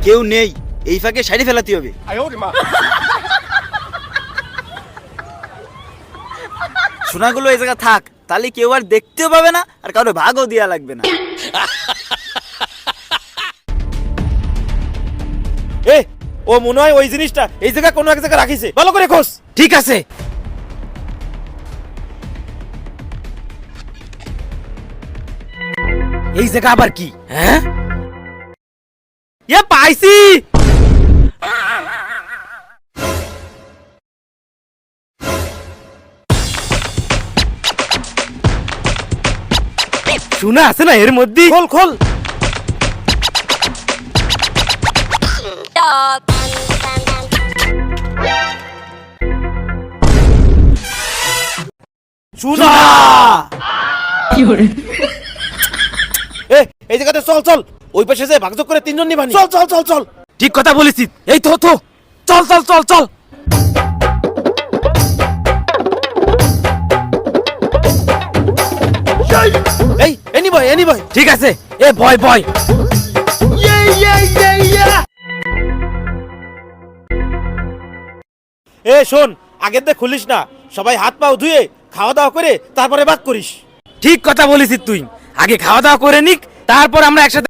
কেউ নেই, এই ফাঁকে সাইডে ফেলাতে হবে। সোনাগুলো এই জায়গা থাক, তাহলে কেউ আর দেখতেও পাবে না আর কারো ভাগও দেওয়া লাগবে না। এ ও মনে হয় ওই জিনিসটা এই জায়গা কোনো এক জায়গায় রাখিছে, ভালো করে খোঁজ। ঠিক আছে। এই জায়গা আবার কি? হ্যাঁ, পাইছি। সোনা আছে না এর মধ্যে? খোল খোল। সোনা এ এই জায়গাতে চল চল, ওই পাশে যে ভাগযোগ করে তিনজন নিবানি। চল চল চল চল। ঠিক কথা বলেছিস। এই তো চল চল চল চল। এই এনি বয়। ঠিক আছে, এ বয় বয়। এ শোন, আগের দিয়ে খুলিস না, সবাই হাত পাও ধুয়ে খাওয়া দাওয়া করে তারপরে ভাগ করিস। ঠিক কথা বলেছিস তুই। আগে খাওয়া দাওয়া করে নিক, তারপর আমরা একসাথে